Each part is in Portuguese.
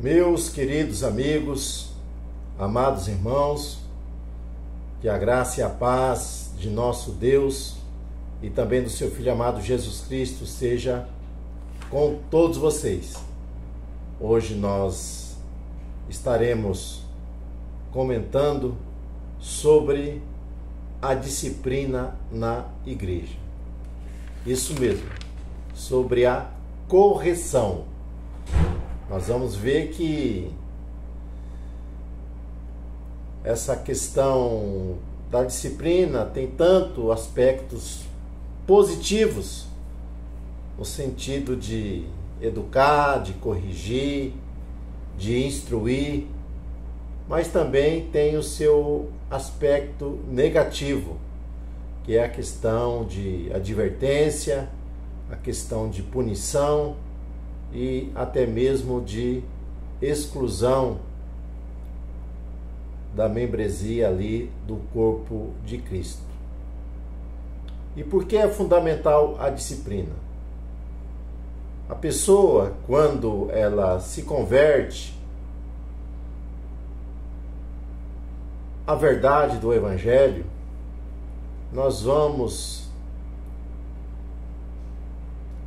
Meus queridos amigos, amados irmãos, que a graça e a paz de nosso Deus e também do seu Filho amado Jesus Cristo seja com todos vocês. Hoje nós estaremos comentando sobre a disciplina na igreja. Isso mesmo, sobre a correção. Nós vamos ver que essa questão da disciplina tem tanto aspectos positivos, no sentido de educar, de corrigir, de instruir, mas também tem o seu aspecto negativo, que é a questão de advertência, a questão de punição e até mesmo de exclusão da membresia ali do corpo de Cristo. E por que é fundamental a disciplina? A pessoa, quando ela se converte à verdade do Evangelho, nós vamos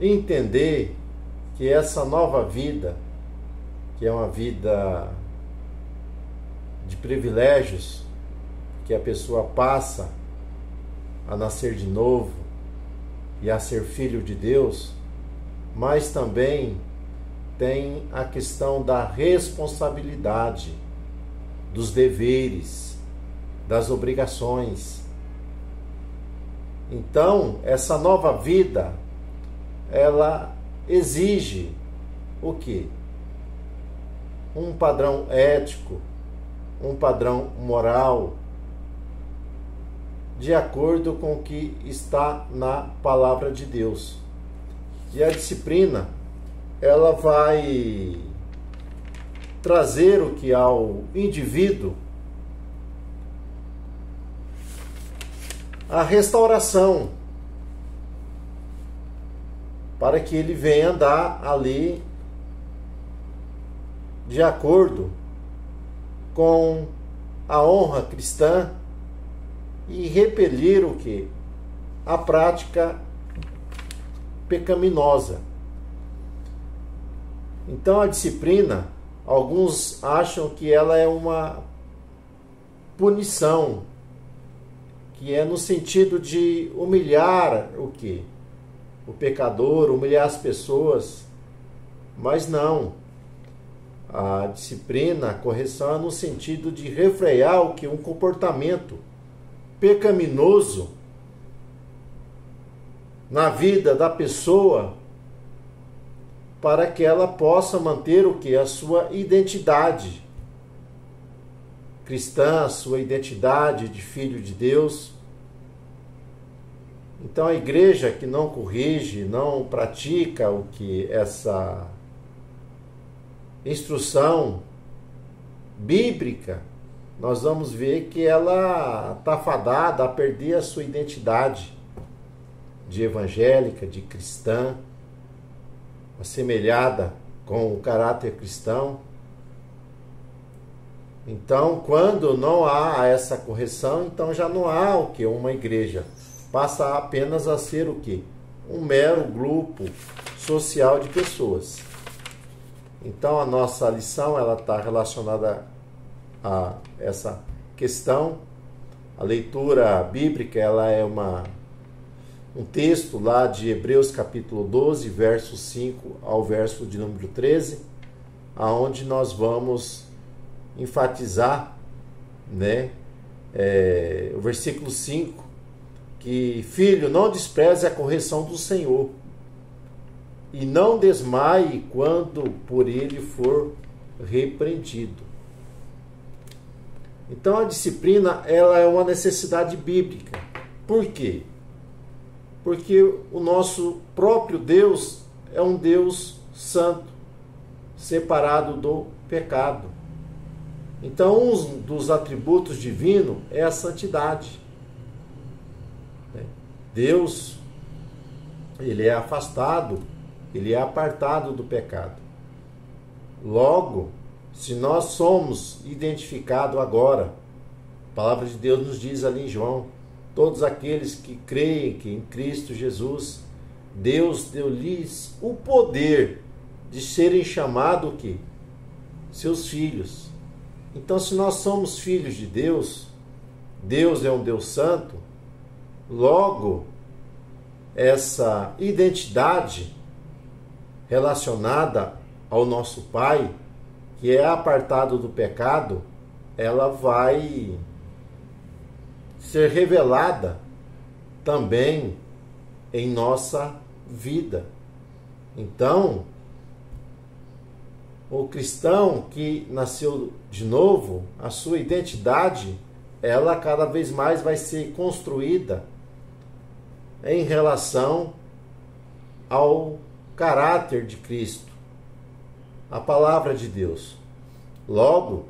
entender que essa nova vida, que é uma vida de privilégios, que a pessoa passa a nascer de novo e a ser filho de Deus, mas também tem a questão da responsabilidade, dos deveres, das obrigações. Então, essa nova vida, ela exige o quê? Um padrão ético, um padrão moral, de acordo com o que está na palavra de Deus. E a disciplina, ela vai trazer o que ao indivíduo? A restauração, para que ele venha andar ali de acordo com a honra cristã e repelir o que? A prática pecaminosa. Então a disciplina, alguns acham que ela é uma punição, que é no sentido de humilhar o quê? O pecador, humilhar as pessoas, mas não. A disciplina, a correção é no sentido de refrear o que? Um comportamento pecaminoso na vida da pessoa, para que ela possa manter o que? A sua identidade cristã, a sua identidade de filho de Deus. Então a igreja que não corrige, não pratica o que essa instrução bíblica, nós vamos ver que ela está fadada a perder a sua identidade de evangélica, de cristã, assemelhada com o caráter cristão. Então, quando não há essa correção, então já não há o que? Uma igreja. Passa apenas a ser o quê? Um mero grupo social de pessoas. Então a nossa lição, ela está relacionada a essa questão. A leitura bíblica, ela é um texto lá de Hebreus capítulo 12, verso 5 ao verso de número 13, aonde nós vamos enfatizar, né, o versículo 5, que filho, não despreze a correção do Senhor, e não desmaie quando por ele for repreendido. Então a disciplina, ela é uma necessidade bíblica. Por quê? Porque o nosso próprio Deus é um Deus santo, separado do pecado. Então um dos atributos divinos é a santidade. Deus, ele é afastado, ele é apartado do pecado. Logo, se nós somos identificados agora, a palavra de Deus nos diz ali em João, todos aqueles que creem que em Cristo Jesus, Deus deu-lhes o poder de serem chamados o quê? Seus filhos. Então, se nós somos filhos de Deus, Deus é um Deus santo, logo, essa identidade relacionada ao nosso Pai, que é apartado do pecado, ela vai ser revelada também em nossa vida. Então, o cristão que nasceu de novo, a sua identidade, ela cada vez mais vai ser construída em relação ao caráter de Cristo, a palavra de Deus. Logo,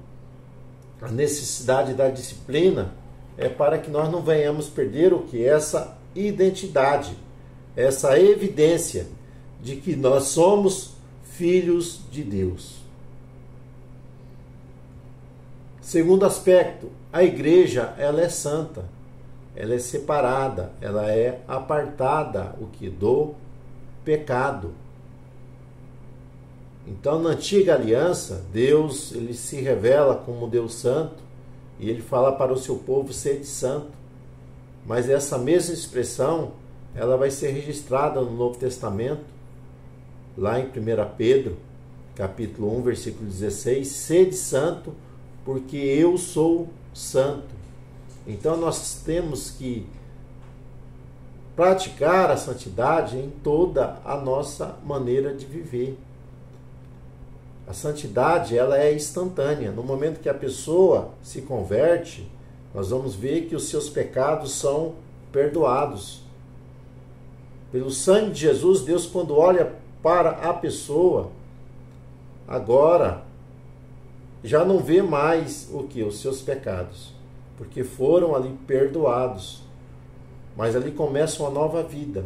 a necessidade da disciplina é para que nós não venhamos perder o que? Essa identidade, essa evidência de que nós somos filhos de Deus. Segundo aspecto, a igreja, ela é santa, ela é separada, ela é apartada o que? Do pecado. Então, na antiga aliança, Deus, ele se revela como Deus santo e ele fala para o seu povo ser santo. Mas essa mesma expressão, ela vai ser registrada no Novo Testamento, lá em 1 Pedro, capítulo 1, versículo 16, sede santo, porque eu sou santo. Então nós temos que praticar a santidade em toda a nossa maneira de viver. A santidade, ela é instantânea. No momento que a pessoa se converte, nós vamos ver que os seus pecados são perdoados. Pelo sangue de Jesus, Deus, quando olha para a pessoa, agora já não vê mais o que? Os seus pecados, porque foram ali perdoados, mas ali começa uma nova vida.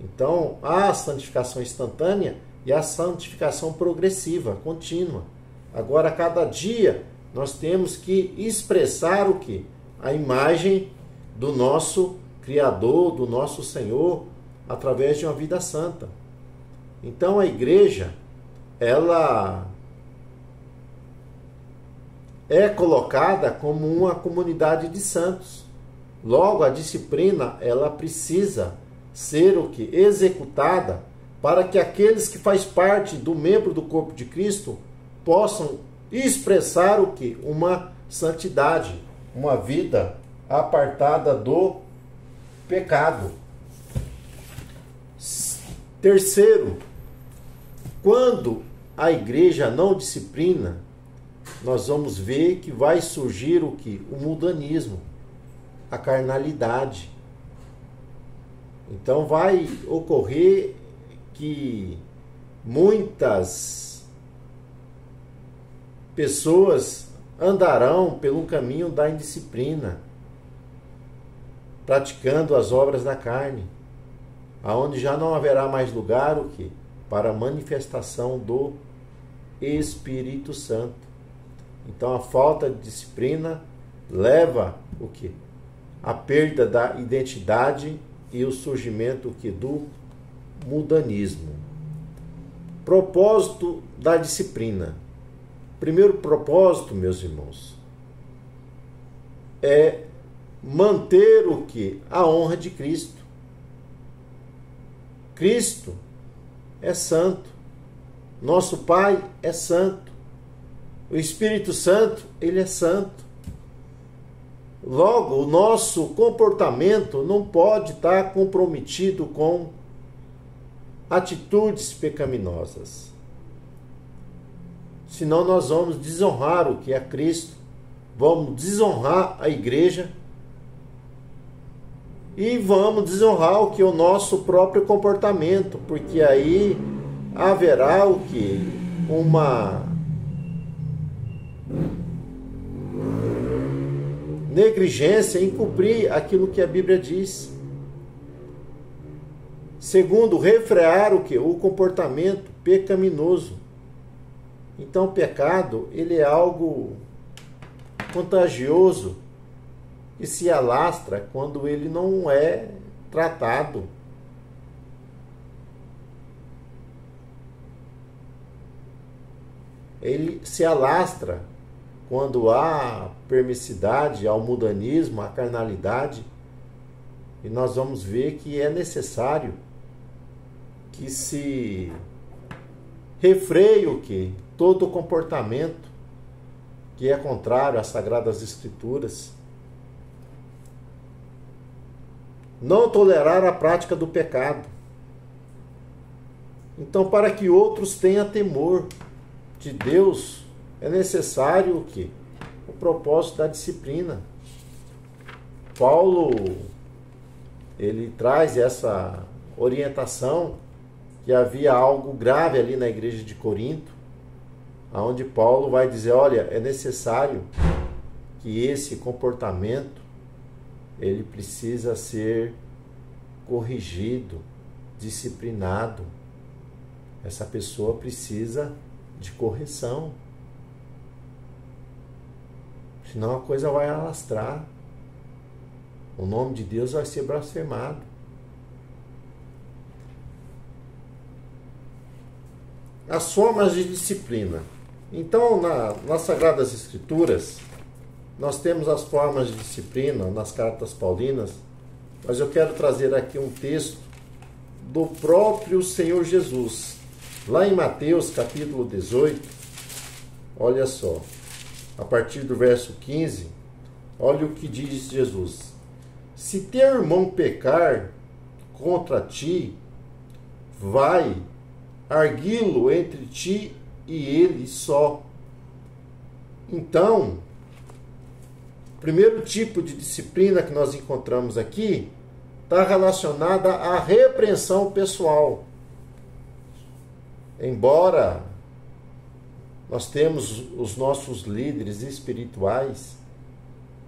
Então, há a santificação instantânea e a santificação progressiva, contínua. Agora, a cada dia, nós temos que expressar o que? A imagem do nosso Criador, do nosso Senhor, através de uma vida santa. Então a igreja, ela é colocada como uma comunidade de santos. Logo, a disciplina, ela precisa ser o que? Executada para que aqueles que fazem parte do membro do corpo de Cristo possam expressar o que? Uma santidade, uma vida apartada do pecado. Terceiro, quando a igreja não disciplina, nós vamos ver que vai surgir o que? O mundanismo, a carnalidade. Então vai ocorrer que muitas pessoas andarão pelo caminho da indisciplina, praticando as obras da carne, aonde já não haverá mais lugar o que? Para a manifestação do Espírito Santo. Então a falta de disciplina leva o que? A perda da identidade e o surgimento o que? Do mundanismo. Propósito da disciplina. Primeiro propósito, meus irmãos, é manter o que? A honra de Cristo. Cristo é santo. Nosso Pai é santo. O Espírito Santo, ele é santo. Logo, o nosso comportamento não pode estar comprometido com atitudes pecaminosas. Senão nós vamos desonrar o que é Cristo, vamos desonrar a igreja e vamos desonrar o que é o nosso próprio comportamento, porque aí haverá o que? Uma negligência em cumprir aquilo que a Bíblia diz. Segundo, refrear o que? O comportamento pecaminoso. Então o pecado, ele é algo contagioso que se alastra quando ele não é tratado. Ele se alastra quando há permissidade, ao mundanismo, à carnalidade. E nós vamos ver que é necessário que se refreie o quê? Todo comportamento que é contrário às Sagradas Escrituras. Não tolerar a prática do pecado. Então, para que outros tenham temor de Deus, é necessário o quê? O propósito da disciplina. Paulo, ele traz essa orientação que havia algo grave ali na igreja de Corinto, onde Paulo vai dizer, olha, é necessário que esse comportamento ele precisa ser corrigido, disciplinado. Essa pessoa precisa de correção. Senão a coisa vai alastrar. O nome de Deus vai ser blasfemado. As formas de disciplina. Então, nas Sagradas Escrituras, nós temos as formas de disciplina nas cartas paulinas, mas eu quero trazer aqui um texto do próprio Senhor Jesus. Lá em Mateus, capítulo 18, olha só, a partir do verso 15, olha o que diz Jesus. Se teu irmão pecar contra ti, vai, arguí-lo entre ti e ele só. Então, o primeiro tipo de disciplina que nós encontramos aqui está relacionada à repreensão pessoal. Embora nós temos os nossos líderes espirituais,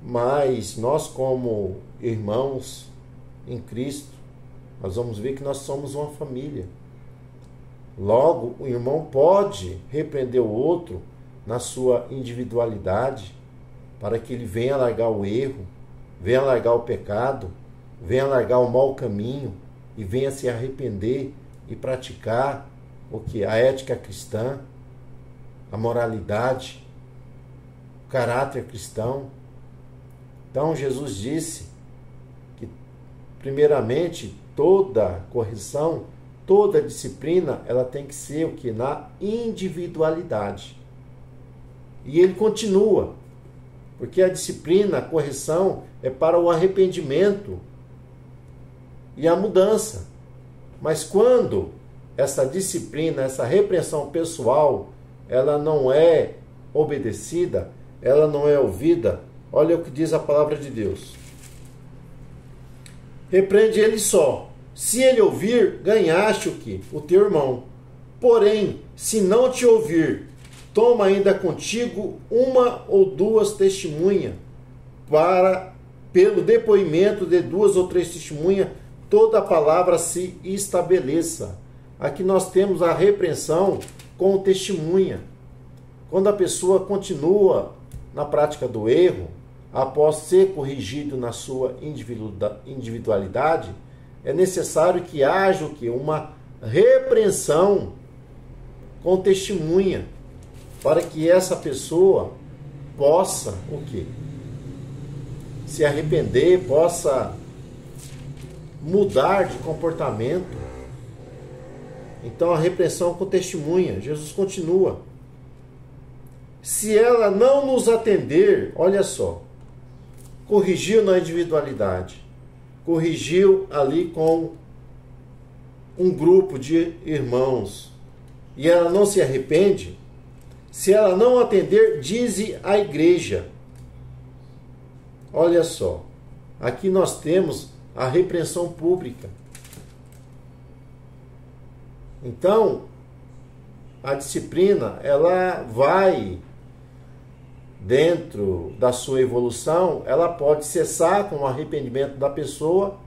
mas nós como irmãos em Cristo, nós vamos ver que nós somos uma família. Logo, o irmão pode repreender o outro na sua individualidade, para que ele venha largar o erro, venha largar o pecado, venha largar o mau caminho e venha se arrepender e praticar o que? A ética cristã, a moralidade, o caráter cristão. Então Jesus disse que, primeiramente, toda correção, toda disciplina, ela tem que ser o que? Na individualidade. E ele continua, porque a disciplina, a correção, é para o arrependimento e a mudança. Mas quando essa disciplina, essa repreensão pessoal, ela não é obedecida, ela não é ouvida, olha o que diz a palavra de Deus. Repreende ele só. Se ele ouvir, ganhaste o quê? O teu irmão. Porém, se não te ouvir, toma ainda contigo uma ou duas testemunhas, para, pelo depoimento de 2 ou 3 testemunhas, toda a palavra se estabeleça. Aqui nós temos a repreensão com testemunha. Quando a pessoa continua na prática do erro, após ser corrigido na sua individualidade, é necessário que haja o quê? Uma repreensão com testemunha, para que essa pessoa possa o quê? Se arrepender, possa mudar de comportamento. Então a repreensão com testemunha. Jesus continua. Se ela não nos atender, olha só, corrigiu na individualidade, corrigiu ali com um grupo de irmãos, e ela não se arrepende, se ela não atender, dize a igreja. Olha só, aqui nós temos a repreensão pública. Então, a disciplina, ela vai, dentro da sua evolução, ela pode cessar com o arrependimento da pessoa,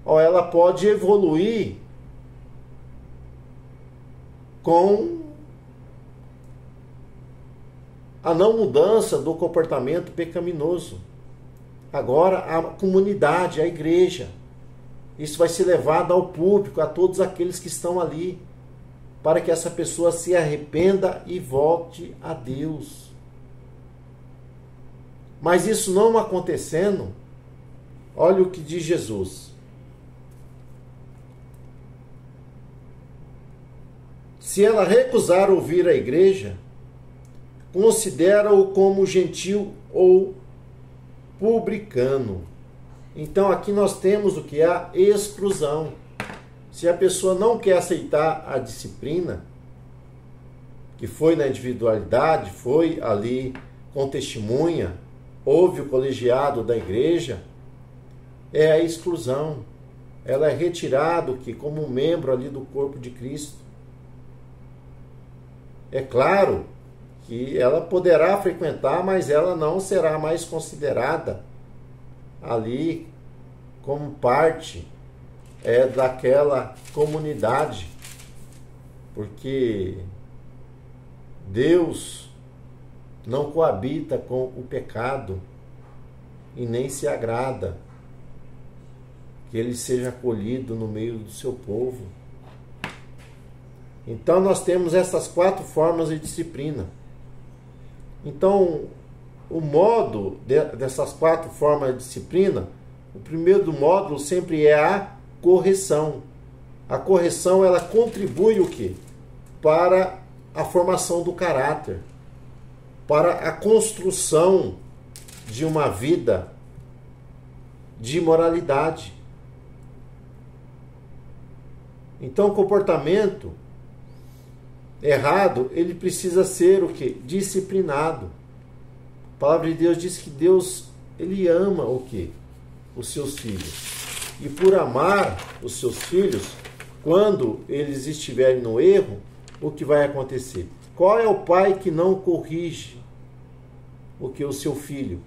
ou ela pode evoluir com a não mudança do comportamento pecaminoso. Agora a comunidade, a igreja. Isso vai ser levado ao público, a todos aqueles que estão ali, para que essa pessoa se arrependa e volte a Deus. Mas isso não acontecendo, olha o que diz Jesus. Se ela recusar ouvir a igreja, considera-o como gentil ou publicano. Então aqui nós temos o que é a exclusão. Se a pessoa não quer aceitar a disciplina, que foi na individualidade, foi ali com testemunha, houve o colegiado da igreja, é a exclusão. Ela é retirada que como membro ali do corpo de Cristo. É claro que ela poderá frequentar, mas ela não será mais considerada ali como parte daquela comunidade, porque Deus não coabita com o pecado e nem se agrada que ele seja acolhido no meio do seu povo. Então nós temos essas 4 formas de disciplina. Então, o modo dessas 4 formas de disciplina, o primeiro do módulo sempre é a correção. A correção, ela contribui o quê? Para a formação do caráter, para a construção de uma vida de moralidade. Então, o comportamento errado, ele precisa ser o quê? Disciplinado. A palavra de Deus diz que Deus, ele ama o quê? Os seus filhos. E por amar os seus filhos, quando eles estiverem no erro, o que vai acontecer? Qual é o pai que não corrige o seu filho?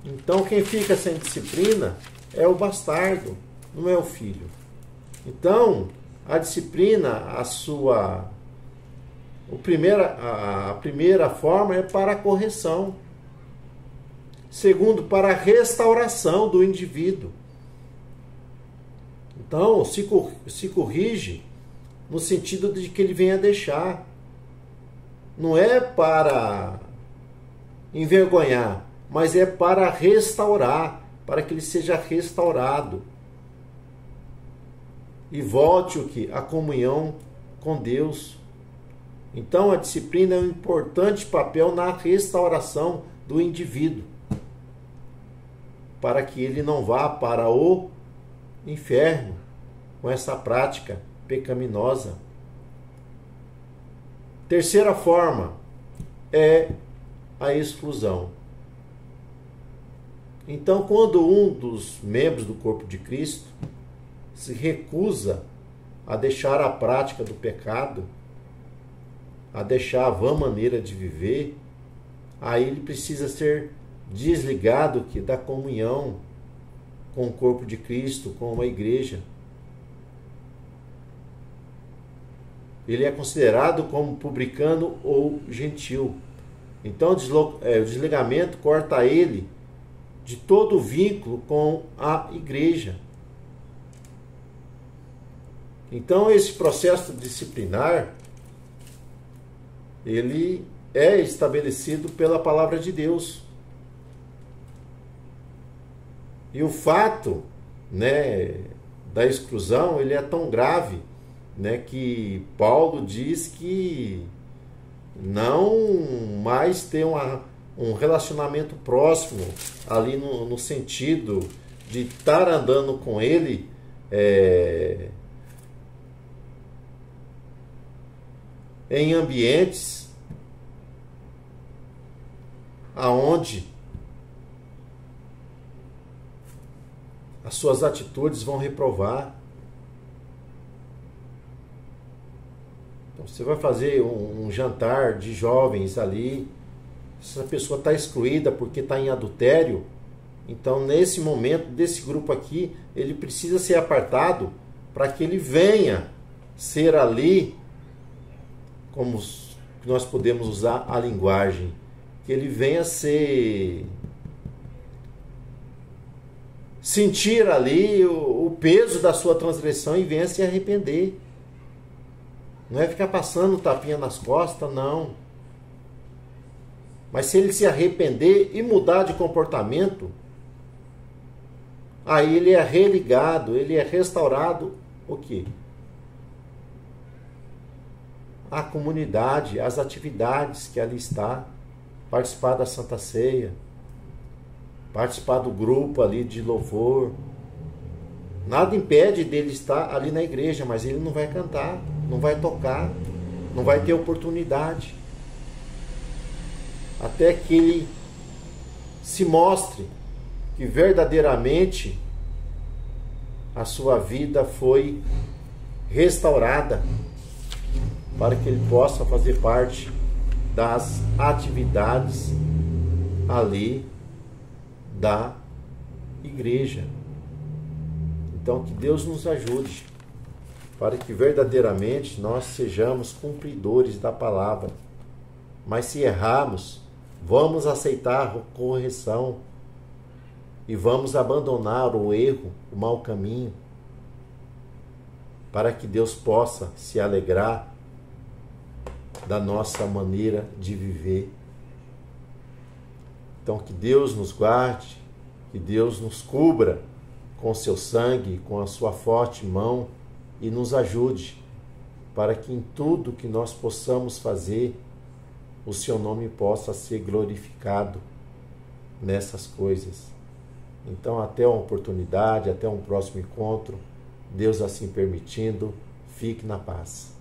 Então quem fica sem disciplina é o bastardo, não é o filho. Então, a disciplina, a primeira forma é para a correção. Segundo, para a restauração do indivíduo. Então, se corrige no sentido de que ele venha deixar. Não é para envergonhar, mas é para restaurar, para que ele seja restaurado. E volte o quê? A comunhão com Deus. Então a disciplina é um importante papel na restauração do indivíduo, para que ele não vá para o inferno com essa prática pecaminosa. Terceira forma é a exclusão. Então, quando um dos membros do corpo de Cristo se recusa a deixar a prática do pecado, a deixar a vã maneira de viver, aí ele precisa ser desligado da comunhão com o corpo de Cristo, com a igreja. Ele é considerado como publicano ou gentil. Então o desligamento corta ele de todo o vínculo com a igreja. Então esse processo disciplinar, ele é estabelecido pela palavra de Deus. E o fato, da exclusão, ele é tão grave, que Paulo diz que não mais ter um relacionamento próximo ali no sentido de estar andando com ele em ambientes aonde as suas atitudes vão reprovar. Então, você vai fazer um jantar de jovens ali, essa pessoa está excluída porque está em adultério, então nesse momento, desse grupo aqui, ele precisa ser apartado para que ele venha ser ali como nós podemos usar a linguagem, que ele venha sentir ali o peso da sua transgressão e venha se arrepender. Não é ficar passando tapinha nas costas, não. Mas se ele se arrepender e mudar de comportamento, aí ele é religado, ele é restaurado o quê? A comunidade, as atividades que ali está, participar da Santa Ceia, participar do grupo ali de louvor. Nada impede dele estar ali na igreja, mas ele não vai cantar, não vai tocar, não vai ter oportunidade. Até que ele se mostre que verdadeiramente a sua vida foi restaurada, para que ele possa fazer parte das atividades ali da igreja. Então, que Deus nos ajude para que verdadeiramente nós sejamos cumpridores da palavra. Mas se errarmos, vamos aceitar a correção e vamos abandonar o erro, o mau caminho, para que Deus possa se alegrar da nossa maneira de viver. Então, que Deus nos guarde, que Deus nos cubra com seu sangue, com a sua forte mão e nos ajude para que em tudo que nós possamos fazer, o seu nome possa ser glorificado nessas coisas. Então, até uma oportunidade, até um próximo encontro, Deus assim permitindo, fique na paz.